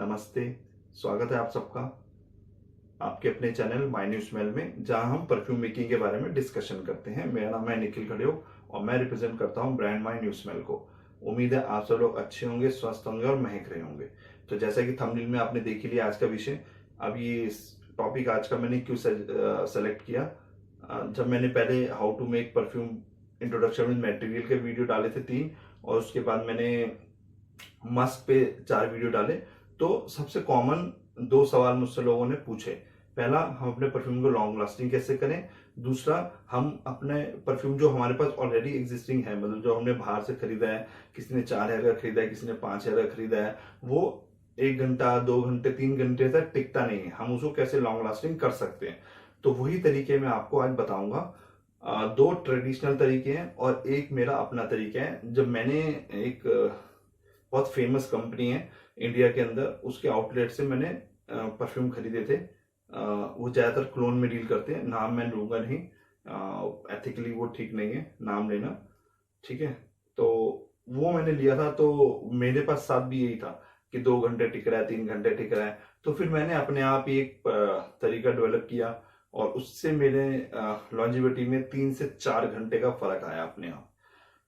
नमस्ते। स्वागत है आप सबका आपके अपने चैनल माय न्यू स्मेल में, जहां हम परफ्यूम मेकिंग के बारे में डिस्कशन करते हैं। मेरा नाम है निखिल खड़ेव और मैं रिप्रेजेंट करता हूं ब्रांड माय न्यू स्मेल को। उम्मीद है आप सब लोग अच्छे होंगे, स्वस्थ होंगे और महक रहे होंगे। तो जैसा कि थंबनेल में आपने देख ही लिया आज का विषय। अब ये टॉपिक आज का मैंने क्यों सेलेक्ट किया, जब मैंने पहले how to make perfume introduction with material के वीडियो डाले थे 3, और उसके बाद मैंने मस्क पे 4 वीडियो डाले। तो सबसे कॉमन 2 सवाल मुझसे लोगों ने पूछे। पहला, हम अपने परफ्यूम को लॉन्ग लास्टिंग कैसे करें। दूसरा, हम अपने परफ्यूम जो हमारे पास ऑलरेडी एग्जिस्टिंग है, मतलब जो हमने बाहर से खरीदा है, किसी ने 4,000 का खरीदा है, किसी ने 5,000 का खरीदा है, वो 1 घंटा 2 घंटे 3 घंटे तक टिकता नहीं है। हम उसको कैसे लॉन्ग लास्टिंग कर सकते हैं, तो वही तरीके मैं आपको आज बताऊंगा। 2 ट्रेडिशनल तरीके हैं और एक मेरा अपना तरीका है। जब मैंने एक बहुत फेमस कंपनी है इंडिया के अंदर, उसके आउटलेट से मैंने परफ्यूम खरीदे थे। वो ज्यादातर क्लोन में डील करते हैं, नाम मैं लूंगा नहीं, एथिकली वो ठीक नहीं है नाम लेना, ठीक है। तो वो मैंने लिया था, तो मेरे पास साथ भी यही था कि 2 घंटे टिक रहा है, 3 घंटे टिक रहा है। तो फिर मैंने अपने आप ही एक तरीका डेवलप किया और उससे मेरे लॉन्जिविटी में 3 से 4 घंटे का फर्क आया अपने आप।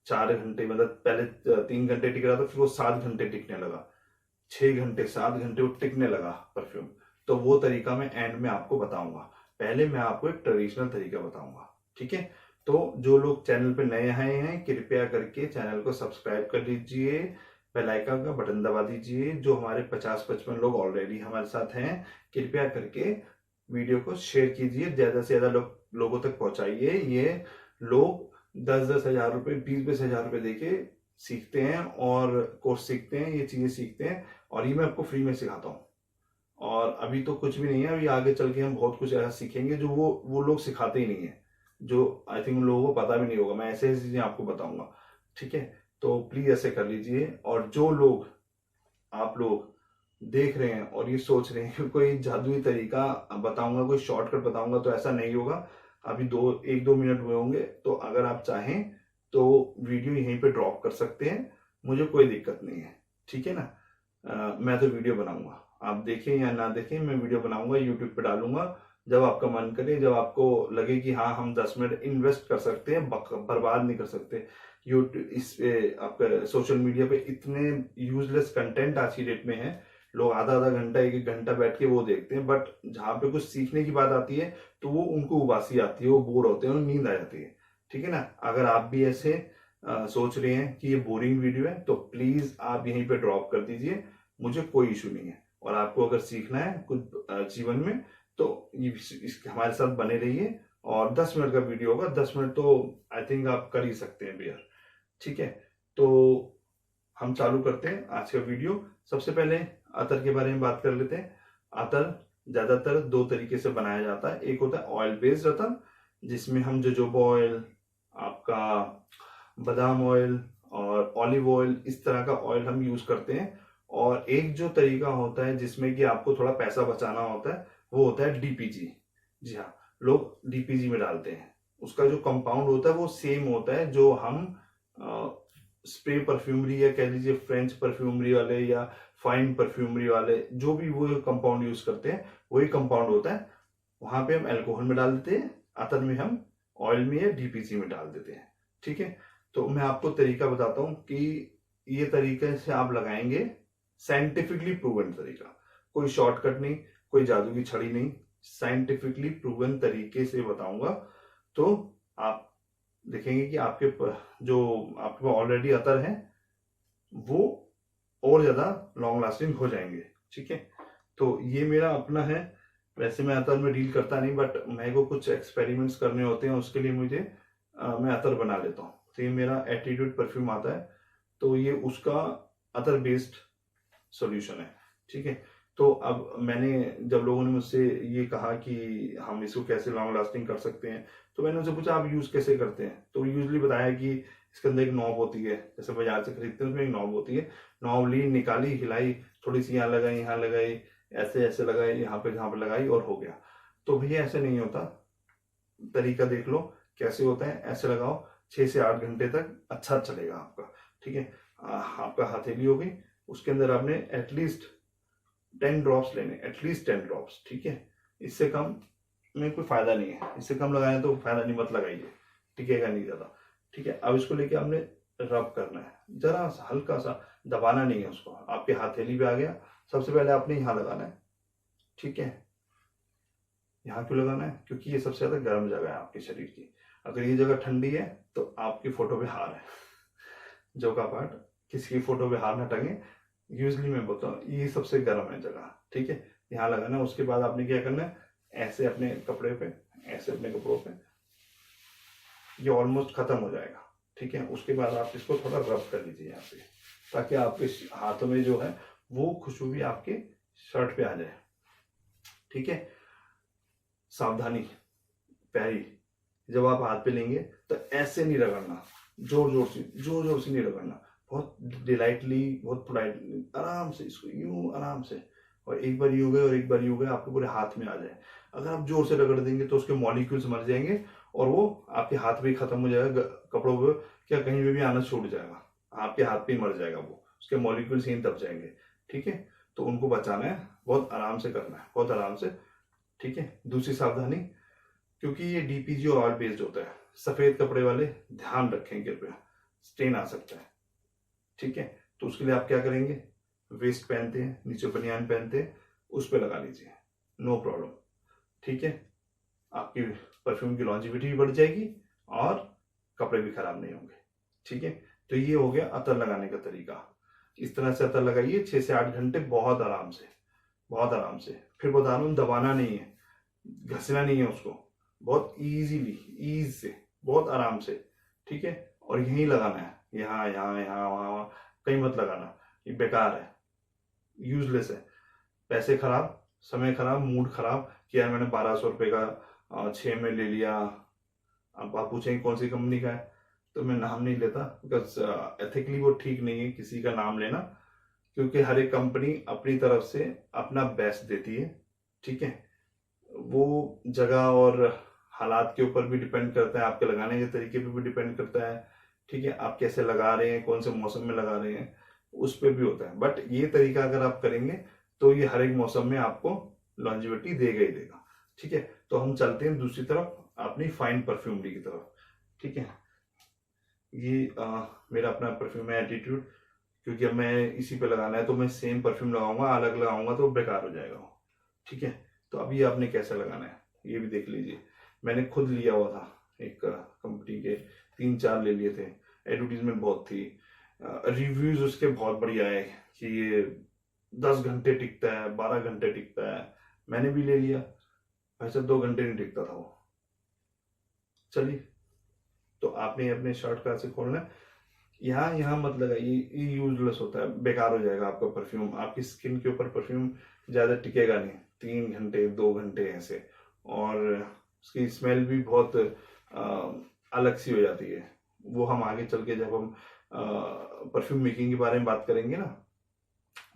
4 घंटे, मतलब पहले 3 घंटे टिक रहा था, फिर वो 7 घंटे टिकने लगा, 6 घंटे 7 घंटे वो टिकने लगा परफ्यूम। तो वो तरीका मैं एंड में आपको बताऊंगा। पहले मैं आपको एक ट्रेडिशनल तरीका बताऊंगा, ठीक है। तो जो लोग चैनल पे नए आए हैं, कृपया करके चैनल को सब्सक्राइब कर लीजिए, बेल आइकन का बटन दबा दीजिए। जो हमारे 50-55 लोग ऑलरेडी हमारे साथ हैं, कृपया करके वीडियो को शेयर कीजिए, ज्यादा से ज्यादा लोगों तक पहुंचाइए। ये लोग 10-10 हजार रुपए, 20-20 हजार रुपए देके सीखते हैं और कोर्स सीखते हैं, ये चीजें सीखते हैं, और ये मैं आपको फ्री में सिखाता हूँ। और अभी तो कुछ भी नहीं है, अभी आगे चल के हम बहुत कुछ ऐसा सीखेंगे जो वो लोग सिखाते ही नहीं है, जो आई थिंक उन लोगों को पता भी नहीं होगा। मैं ऐसे ऐसी चीजें आपको बताऊंगा, ठीक है। तो प्लीज ऐसे कर लीजिए। और जो लोग आप लोग देख रहे हैं और ये सोच रहे हैं कि कोई जादुई तरीका बताऊंगा, कोई शॉर्टकट बताऊंगा, तो ऐसा नहीं होगा। अभी 1-2 मिनट हुए होंगे, तो अगर आप चाहें तो वीडियो यहीं पे ड्रॉप कर सकते हैं, मुझे कोई दिक्कत नहीं है, ठीक है ना। मैं तो वीडियो बनाऊंगा, आप देखें या ना देखें, मैं वीडियो बनाऊंगा, यूट्यूब पे डालूंगा। जब आपका मन करे, जब आपको लगे कि हाँ हम 10 मिनट इन्वेस्ट कर सकते हैं, बर्बाद नहीं कर सकते। यूट्यूब इस पे, आपका सोशल मीडिया पे इतने यूजलेस कंटेंट आज की डेट में है, लोग आधा आधा घंटा 1-1 घंटा बैठ के वो देखते हैं, बट जहां पे कुछ सीखने की बात आती है तो वो उनको उबासी आती है, वो बोर होते हैं, उन्हें नींद आ जाती है, ठीक है ना। अगर आप भी ऐसे सोच रहे हैं कि ये बोरिंग वीडियो है, तो प्लीज आप यहीं पे ड्रॉप कर दीजिए, मुझे कोई इशू नहीं है। और आपको अगर सीखना है कुछ जीवन में, तो हमारे साथ बने रहिए। और 10 मिनट का वीडियो होगा, 10 मिनट तो आई थिंक आप कर ही सकते हैं बेयर, ठीक है। तो हम चालू करते हैं आज का वीडियो। सबसे पहले अतर के बारे में बात कर लेते हैं। अतर ज्यादातर 2 तरीके से बनाया जाता है। एक होता है ऑयल बेस्ड अतर, जिसमें हम जोजोबा ऑयल, आपका बादाम ऑयल और ऑलिव ऑयल, इस तरह का ऑयल हम यूज करते हैं। और एक जो तरीका होता है जिसमें कि आपको थोड़ा पैसा बचाना होता है, वो होता है डीपीजी। जी हाँ, लोग डीपीजी में डालते हैं। उसका जो कंपाउंड होता है वो सेम होता है जो हम स्प्रे परफ्यूमरी, या कह लीजिए फ्रेंच परफ्यूमरी वाले या फाइन परफ्यूमरी वाले, जो भी वो कंपाउंड यूज करते हैं, वही कंपाउंड होता है। वहां पे हम अल्कोहल में डाल देते हैं, अतर में हम ऑयल में या डीपीसी में डाल देते हैं, ठीक है। तो मैं आपको तरीका बताता हूं कि ये तरीके से आप लगाएंगे, साइंटिफिकली प्रूवन तरीका, कोई शॉर्टकट नहीं, कोई जादू की छड़ी नहीं, साइंटिफिकली प्रूवन तरीके से बताऊंगा। तो आप देखेंगे कि जो आपके पास ऑलरेडी अतर है वो और ज्यादा लॉन्ग लास्टिंग हो जाएंगे, ठीक है। तो ये मेरा अपना है। वैसे मैं अतर में डील करता नहीं, बट मेरे को कुछ एक्सपेरिमेंट्स करने होते हैं, उसके लिए मुझे मैं अतर बना लेता हूँ। तो ये मेरा एटीट्यूड परफ्यूम आता है, तो ये उसका अतर बेस्ड सॉल्यूशन है, ठीक है। तो अब मैंने, जब लोगों ने मुझसे ये कहा कि हम इसको कैसे लॉन्ग लास्टिंग कर सकते हैं, तो मैंने उनसे पूछा आप यूज कैसे करते हैं। तो यूजली बताया कि इसके अंदर एक नॉब होती है, जैसे बाजार से खरीदते हैं उसमें एक नॉब होती है। नॉब ली, निकाली, हिलाई, थोड़ी सी यहाँ लगाई, यहाँ लगाई, ऐसे ऐसे लगाई, यहाँ पे जहाँ पे लगाई, और हो गया। तो भैया ऐसे नहीं होता, तरीका देख लो कैसे होता है। ऐसे लगाओ, 6 से 8 घंटे तक अच्छा चलेगा आपका, ठीक है। आपका हथेली हो गई, उसके अंदर आपने एटलीस्ट 10 ड्रॉप्स लेने, एटलीस्ट 10 ड्रॉप्स, ठीक है। इससे कम में कोई फायदा नहीं है, इससे कम लगाए तो फायदा नहीं, मत लगाइए, टिकेगा नहीं ज्यादा, ठीक है। अब इसको लेके आपने रब करना है, जरा सा हल्का सा, दबाना नहीं है उसको। आपके हथेली पे आ गया, सबसे पहले आपने यहाँ लगाना है, ठीक है। यहाँ क्यों लगाना है? क्योंकि ये सबसे ज्यादा गर्म जगह है आपके शरीर की। अगर ये जगह ठंडी है तो आपकी फोटो पे हार है, जो का पार्ट, किसी की फोटो पे हार ना टंगे। यूजली मैं बताऊँ ये सबसे गर्म है जगह, ठीक है। यहाँ लगाना है। उसके बाद आपने क्या करना है, ऐसे अपने कपड़े पे, ऐसे अपने कपड़ों पे, ये ऑलमोस्ट खत्म हो जाएगा, ठीक है। उसके बाद आप इसको थोड़ा रब कर लीजिए यहाँ पे, ताकि आपके हाथों में जो है वो खुशबू भी आपके शर्ट पे आ जाए, ठीक है। सावधानी, प्यारी, जब आप हाथ पे लेंगे तो ऐसे नहीं रगड़ना, जोर जोर से नहीं रगड़ना, बहुत डिलाइटली, बहुत पोलाइटली, आराम से इसको यूं आराम से, और एक बार यूं गए और एक बार यूं गए, आपके पूरे हाथ में आ जाए। अगर आप जोर से रगड़ देंगे तो उसके मॉलिक्यूल्स मर जाएंगे और वो आपके हाथ पे ही खत्म हो जाएगा, कपड़ों पे क्या कहीं पे भी आना छूट जाएगा, आपके हाथ पे ही मर जाएगा वो, उसके मॉलिक्यूल्स यहीं दब जाएंगे, ठीक है। तो उनको बचाना है, बहुत आराम से करना है, बहुत आराम से, ठीक है। दूसरी सावधानी, क्योंकि ये डीपीजी और ऑयल बेस्ड होता है, सफेद कपड़े वाले ध्यान रखें, कृपया स्टेन आ सकता है, ठीक है। तो उसके लिए आप क्या करेंगे, वेस्ट पहनते हैं, नीचे बनियान पहनते हैं, उस पर लगा लीजिए, नो प्रॉब्लम, ठीक है। आपकी परफ्यूम की लॉन्जिविटी भी बढ़ जाएगी और कपड़े भी खराब नहीं होंगे, ठीक है। तो ये हो गया अतर लगाने का तरीका। इस तरह से अतर लगाइए 6 से 8 घंटे, बहुत आराम से, बहुत आराम से। फिर बता रहा हूँ, दबाना नहीं है, घसना नहीं है उसको, बहुत इजीली, ईज से, बहुत आराम से, ठीक है। और यहीं लगाना है, यहाँ यहाँ यहाँ वहां, कहीं मत लगाना, ये बेकार है, यूजलेस है, पैसे खराब, समय खराब, मूड खराब कि यार मैंने 1200 रुपये का 6 में ले लिया। अब आप पूछेंगे कौन सी कंपनी का है, तो मैं नाम नहीं लेता, बिकॉज एथिकली वो ठीक नहीं है किसी का नाम लेना, क्योंकि हर एक कंपनी अपनी तरफ से अपना बेस्ट देती है, ठीक है। वो जगह और हालात के ऊपर भी डिपेंड करता है, आपके लगाने के तरीके पे भी डिपेंड करता है, ठीक है। आप कैसे लगा रहे हैं, कौन से मौसम में लगा रहे हैं, उस पर भी होता है। बट ये तरीका अगर आप करेंगे तो ये हर एक मौसम में आपको लॉन्जिविटी देगा ही देगा, ठीक है। तो हम चलते हैं दूसरी तरफ, अपनी फाइन परफ्यूमरी की तरफ, ठीक है। ये मेरा अपना परफ्यूम है एटीट्यूड, क्योंकि अब मैं इसी पे लगाना है, तो मैं सेम परफ्यूम लगाऊंगा, अलग लगाऊंगा तो बेकार हो जाएगा, ठीक है। तो अभी आपने कैसे लगाना है ये भी देख लीजिए। मैंने खुद लिया हुआ था, एक कंपनी के 3-4 ले लिए थे, एडवर्टीजमेंट बहुत थी, रिव्यूज उसके बहुत बढ़िया है कि ये 10 घंटे टिकता है, 12 घंटे टिकता है। मैंने भी ले लिया, वैसे 2 घंटे नहीं टिकता था वो। चलिए, तो आपने अपने शर्ट का ऐसे खोलना है, यहाँ मत लगाइए, ये यूजलेस होता है, बेकार हो जाएगा आपका परफ्यूम, आपकी स्किन के ऊपर परफ्यूम ज्यादा टिकेगा नहीं, 3 घंटे 2 घंटे ऐसे, और उसकी स्मेल भी बहुत अलग सी हो जाती है। वो हम आगे चल के जब हम परफ्यूम मेकिंग के बारे में बात करेंगे ना,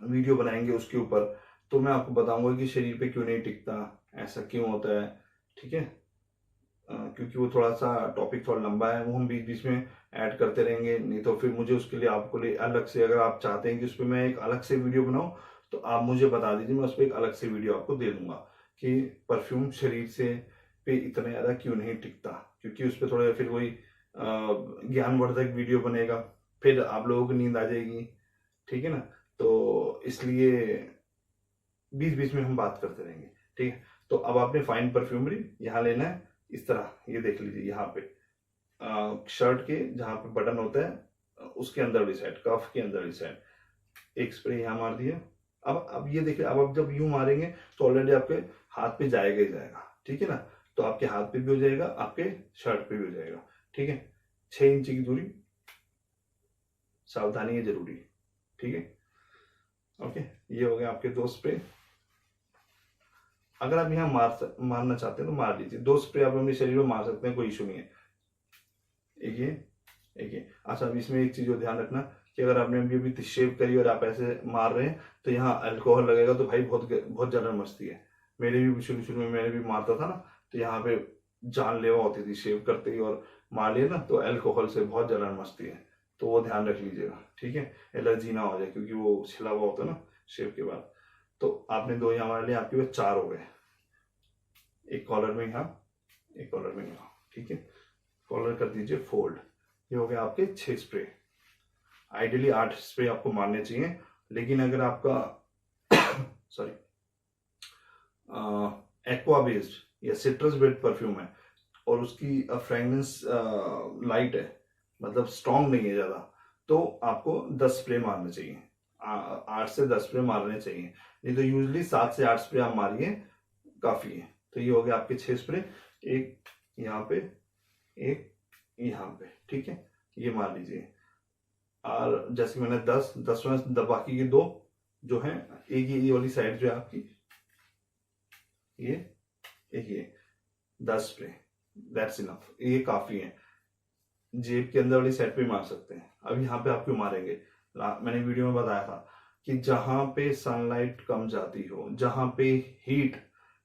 वीडियो बनाएंगे उसके ऊपर, तो मैं आपको बताऊंगा कि शरीर पे क्यों नहीं टिकता, ऐसा क्यों होता है, ठीक है। क्योंकि वो थोड़ा सा टॉपिक थोड़ा लंबा है, वो हम बीच बीच में ऐड करते रहेंगे, नहीं तो फिर मुझे उसके लिए आपको लिए अलग से, अगर आप चाहते हैं कि उस पर मैं एक अलग से वीडियो बनाऊं, तो आप मुझे बता दीजिए, मैं उस पर एक अलग से वीडियो आपको दे दूंगा कि परफ्यूम शरीर से पे इतना ज़्यादा क्यों नहीं टिकता। क्योंकि उस पर थोड़ा फिर वही ज्ञानवर्धक वीडियो बनेगा, फिर आप लोगों को नींद आ जाएगी, ठीक है ना। तो इसलिए बीच बीच में हम बात करते रहेंगे, ठीक है। तो अब आपने फाइन परफ्यूमरी यहाँ लेना है, इस तरह, ये देख लीजिए यहाँ पे शर्ट के जहाँ पे बटन होता है उसके अंदर वाली साइड, कफ के अंदर वाली साइड एक स्प्रे यहाँ मार दिया। अब ये देखिए, अब आप जब यूं मारेंगे तो ऑलरेडी आपके हाथ पे जाएगा ही जाएगा, ठीक है ना। तो आपके हाथ पे भी हो जाएगा, आपके शर्ट पे भी हो जाएगा, ठीक है। 6 इंची की दूरी, सावधानी है जरूरी, ठीक है। ओके, ये हो गया आपके 2 स्प्रे। अगर आप यहाँ मारना चाहते हैं तो मार लीजिए, 2 स्प्रे आप अपने शरीर में मार सकते हैं, कोई इशू नहीं है। एक ये अच्छा, अब इसमें एक चीज को ध्यान रखना कि अगर आपने अभी शेव करी और आप ऐसे मार रहे हैं तो यहाँ अल्कोहल लगेगा, तो भाई बहुत बहुत जलन मचती है। मेरे भी शुरू में मैंने भी मारता था ना, तो यहाँ पे जानलेवा होती थी, शेव करते ही और मार लिया ना तो अल्कोहल से बहुत जलन मचती है, तो वो ध्यान रख लीजिएगा, ठीक है। एलर्जी ना हो जाए, क्योंकि वो छिला हुआ होता है ना शेव के बाद। तो आपने 2 यहाँ वाले, आपके पास 4 हो गए, एक कॉलर में यहाँ, एक कॉलर में यहाँ, ठीक है। कॉलर कर दीजिए फोल्ड, ये हो गया आपके 6 स्प्रे। आइडियली 8 स्प्रे आपको मारने चाहिए, लेकिन अगर आपका सॉरी एक्वा बेस्ड या सिट्रस बेस्ड परफ्यूम है और उसकी फ्रेगनेंस लाइट है, मतलब स्ट्रॉन्ग नहीं है ज़्यादा, तो आपको 10 स्प्रे मारने चाहिए। 8 से 10 स्प्रे मारने चाहिए, नहीं तो यूजली 7 से 8 स्प्रे आप मारिए, काफ़ी है। तो ये हो गया आपके 6 स्प्रे, एक यहाँ पे, एक यहाँ पे, ठीक है, ये मार लीजिए। और जैसे मैंने 10 में बाकी के 2 जो हैं, एक ये वाली साइड जो है आपकी, ये एक ये 10 स्प्रे, दैट्स इनफ, ये काफी है। जेब के अंदर वाली साइड पे मार सकते हैं। अब यहाँ पे आप क्यों मारेंगे, मैंने वीडियो में बताया था कि जहां पे सनलाइट कम जाती हो, जहां पे हीट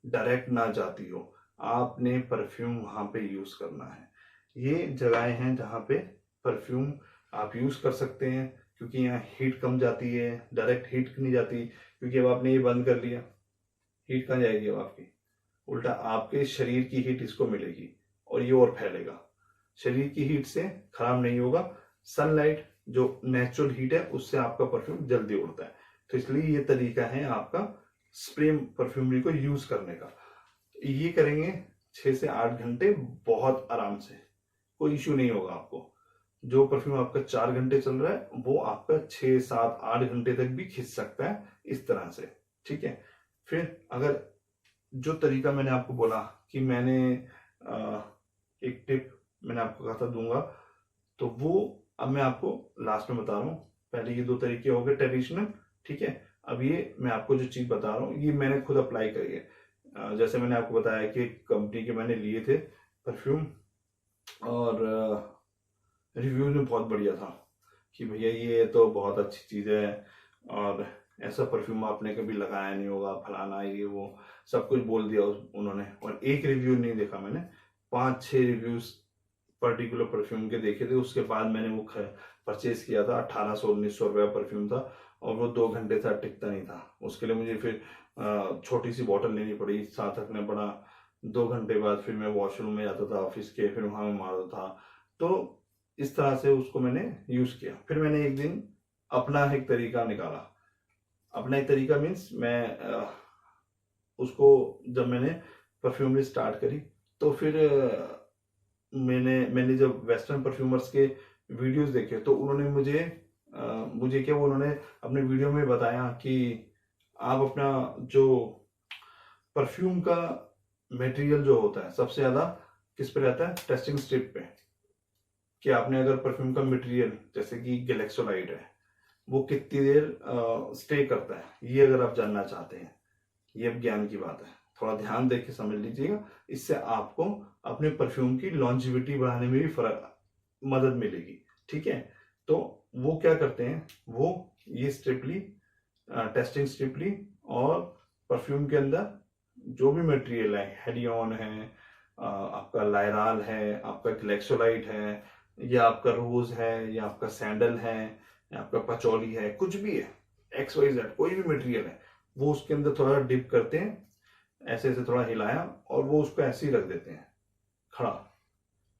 डायरेक्ट ना जाती हो, आपने परफ्यूम वहां पे यूज करना है। ये जगहें हैं जहां पे परफ्यूम आप यूज कर सकते हैं, क्योंकि यहाँ हीट कम जाती है, डायरेक्ट हीट नहीं जाती। क्योंकि अब आपने ये बंद कर लिया, हीट कहाँ जाएगी अब आपकी, उल्टा आपके शरीर की हीट इसको मिलेगी और ये और फैलेगा। शरीर की हीट से खराब नहीं होगा, सनलाइट जो नेचुरल हीट है उससे आपका परफ्यूम जल्दी उड़ता है। तो इसलिए ये तरीका है आपका स्प्रे परफ्यूमरी को यूज करने का। ये करेंगे 6 से 8 घंटे बहुत आराम से, कोई इश्यू नहीं होगा आपको। जो परफ्यूम आपका 4 घंटे चल रहा है वो आपका 6, 7, 8 घंटे तक भी खिंच सकता है इस तरह से, ठीक है। फिर अगर जो तरीका मैंने आपको बोला कि मैंने एक टिप मैंने आपको कहा था दूंगा, तो वो अब मैं आपको लास्ट में बता रहा हूँ। पहले ये 2 तरीके हो गए ट्रेडिशनल, ठीक है। अब ये मैं आपको जो चीज बता रहा हूँ ये मैंने खुद अप्लाई करी है। जैसे मैंने आपको बताया कि कंपनी के मैंने लिए थे परफ्यूम, और रिव्यू में बहुत बढ़िया था कि भैया ये तो बहुत अच्छी चीज है, और ऐसा परफ्यूम आपने कभी लगाया नहीं होगा, फलाना ये वो सब कुछ बोल दिया उन्होंने। और एक रिव्यू नहीं देखा मैंने, 5-6 रिव्यूज पर्टिकुलर परफ्यूम के देखे थे। उसके बाद मैंने वो परचेज किया था। 1800-1900 रुपया परफ्यूम था, और वो 2 घंटे था, टिकता नहीं था। उसके लिए मुझे फिर छोटी सी बॉटल लेनी पड़ी, साथ रखना पड़ा। 2 घंटे बाद फिर मैं वॉशरूम में जाता था ऑफिस के, फिर वहां में मारता था। तो इस तरह से उसको मैंने यूज किया। फिर मैंने एक दिन अपना एक तरीका निकाला। अपना एक तरीका मीन्स मैं उसको जब मैंने परफ्यूमरी स्टार्ट करी, तो फिर मैंने जब वेस्टर्न परफ्यूमर्स के वीडियोस देखे, तो उन्होंने मुझे क्या, वो उन्होंने अपने वीडियो में बताया कि आप अपना जो परफ्यूम का मटेरियल जो होता है सबसे ज्यादा किस पे रहता है, टेस्टिंग स्ट्रिप पे। कि आपने अगर परफ्यूम का मटेरियल जैसे कि गैलेक्सोलाइट है, वो कितनी देर स्टे करता है, ये अगर आप जानना चाहते हैं, ये अब ज्ञान की बात है, थोड़ा ध्यान देके समझ लीजिएगा। इससे आपको अपने परफ्यूम की लॉन्जिविटी बढ़ाने में भी मदद मिलेगी, ठीक है। तो वो क्या करते हैं, वो ये स्ट्रिपली टेस्टिंग स्ट्रिपली, और परफ्यूम के अंदर जो भी मटेरियल है, हेडियन है, आपका लायराल है, आपका ग्लेक्सोलाइट है, या आपका रोज है, या आपका सैंडल है, या आपका पचौली है, कुछ भी है, XYZ कोई भी मटेरियल है, वो उसके अंदर थोड़ा डिप करते हैं, ऐसे ऐसे थोड़ा हिलाया, और वो उसको ऐसे ही रख देते हैं खड़ा,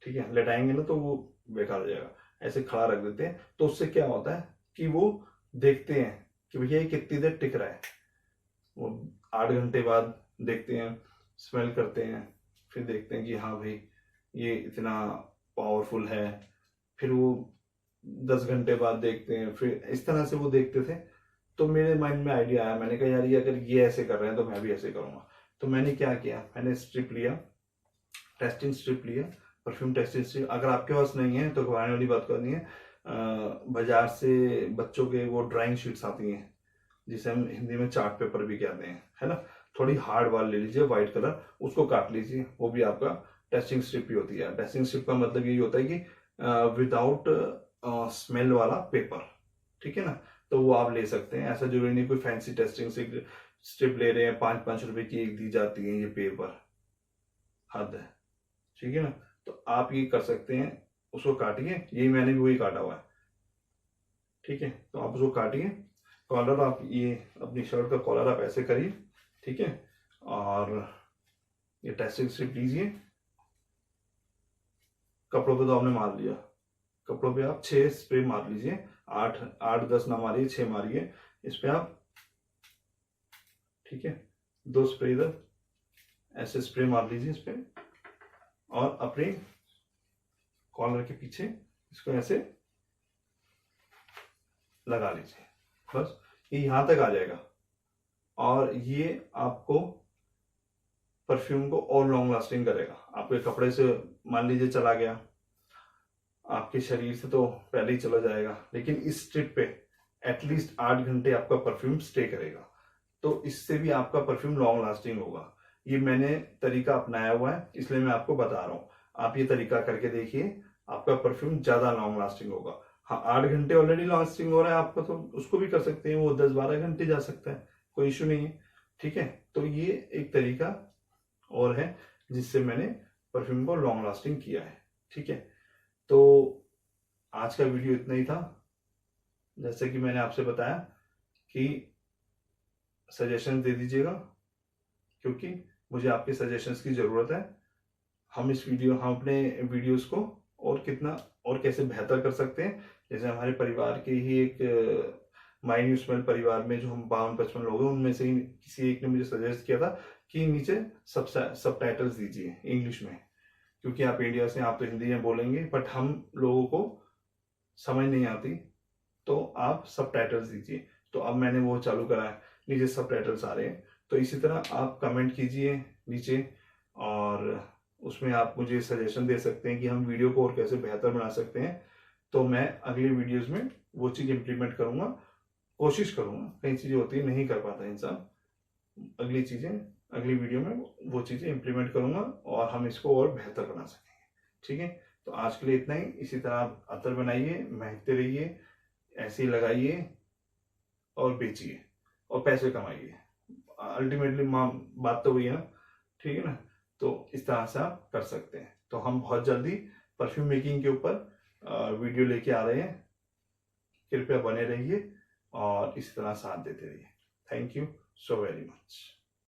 ठीक है। लेटाएंगे ना तो वो बेकार हो जाएगा, ऐसे खड़ा रख देते हैं। तो उससे क्या होता है कि वो देखते हैं कि भैया ये कितनी देर टिक रहा है। वो 8 घंटे बाद देखते हैं, स्मेल करते हैं, फिर देखते हैं कि हाँ भाई ये इतना पावरफुल है। फिर वो 10 घंटे बाद देखते हैं, फिर इस तरह से वो देखते थे। तो मेरे माइंड में आइडिया आया, मैंने कहा यार ये अगर ये ऐसे कर रहे हैं तो मैं भी ऐसे करूंगा। तो मैंने क्या किया, मैंने स्ट्रिप लिया, टेस्टिंग स्ट्रिप लिया, परफ्यूम टेस्टिंग स्ट्रिप। अगर आपके पास नहीं है तो घबराने वाली बात करनी है, बाजार से बच्चों के वो ड्राइंग शीट्स आती हैं, जिसे हम हिंदी में चार्ट पेपर भी कहते हैं, है ना। थोड़ी हार्ड वाल ले लीजिए, व्हाइट कलर, उसको काट लीजिए, वो भी आपका टेस्टिंग स्ट्रिप ही होती है। टेस्टिंग स्ट्रिप का मतलब यही होता है कि विदाउट स्मेल वाला पेपर, ठीक है ना। तो वो आप ले सकते हैं, ऐसा जरूरी नहीं कोई फैंसी टेस्टिंग स्ट्रिप ले रहे हैं, 5-5 रुपए की एक दी जाती है, ये पेपर हद है, ठीक है ना। तो आप ये कर सकते हैं, उसको काटिए, यही मैंने भी वही काटा हुआ है, ठीक है। तो आप उसको काटिए, कॉलर आप ये अपनी शर्ट का कॉलर आप ऐसे करिए, ठीक है, और ये टेस्टिंग स्ट्रिप लीजिए। कपड़ों पे तो आपने मार लिया, कपड़ों पे आप 6 स्प्रे मार लीजिए, 8-10 ना मारिए, 6 मारिए इस पे आप, ठीक है। 2 स्प्रे इधर ऐसे स्प्रे मार लीजिए इस पे, और अपने कॉलर के पीछे इसको ऐसे लगा लीजिए, बस ये यहां तक आ जाएगा। और ये आपको परफ्यूम को और लॉन्ग लास्टिंग करेगा। आपके कपड़े से मान लीजिए चला गया, आपके शरीर से तो पहले ही चला जाएगा, लेकिन इस स्ट्रिप पे एटलीस्ट 8 घंटे आपका परफ्यूम स्टे करेगा, तो इससे भी आपका परफ्यूम लॉन्ग लास्टिंग होगा। ये मैंने तरीका अपनाया हुआ है, इसलिए मैं आपको बता रहा हूँ। आप ये तरीका करके देखिए, आपका परफ्यूम ज्यादा लॉन्ग लास्टिंग होगा। हाँ, 8 घंटे ऑलरेडी लास्टिंग हो रहा है आपका, तो उसको भी कर सकते हैं, वो 10-12 घंटे जा सकता है, कोई इश्यू नहीं है, ठीक है। तो ये एक तरीका और है जिससे मैंने परफ्यूम को लॉन्ग लास्टिंग किया है, ठीक है। तो आज का वीडियो इतना ही था। जैसे कि मैंने आपसे बताया कि सजेशन दे दीजिएगा, क्योंकि मुझे आपके सजेशंस की ज़रूरत है। हम अपने वीडियोस को और कितना और कैसे बेहतर कर सकते हैं। जैसे हमारे परिवार के ही एक माय न्यू स्मेल परिवार में जो हम 52-55 लोग हैं, उनमें से ही किसी एक ने मुझे सजेस्ट किया था कि नीचे सब टाइटल्स दीजिए इंग्लिश में, क्योंकि आप इंडिया से, आप तो हिंदी में बोलेंगे, बट हम लोगों को समझ नहीं आती, तो आप सब टाइटल्स दीजिए। तो अब मैंने वो चालू करा है, नीचे सब टाइटल्स आ रहे हैं। तो इसी तरह आप कमेंट कीजिए नीचे, और उसमें आप मुझे सजेशन दे सकते हैं कि हम वीडियो को और कैसे बेहतर बना सकते हैं। तो मैं अगली वीडियोस में वो चीज़ इम्प्लीमेंट करूंगा, कोशिश करूंगा। कई चीज़ें होती है नहीं कर पाता इंसान, अगली वीडियो में वो चीज़ें इम्प्लीमेंट करूंगा और हम इसको और बेहतर बना सकेंगे, ठीक है। तो आज के लिए इतना ही। इसी तरह आप अतर बनाइए, महकते रहिए, ऐसे ही लगाइए और बेचिए और पैसे कमाइए। अल्टीमेटली बात तो वही है ना, ठीक है ना। तो इस तरह से आप कर सकते हैं। तो हम बहुत जल्दी परफ्यूम मेकिंग के ऊपर वीडियो लेके आ रहे हैं। कृपया बने रहिए और इसी तरह साथ देते रहिए। Thank you so very much.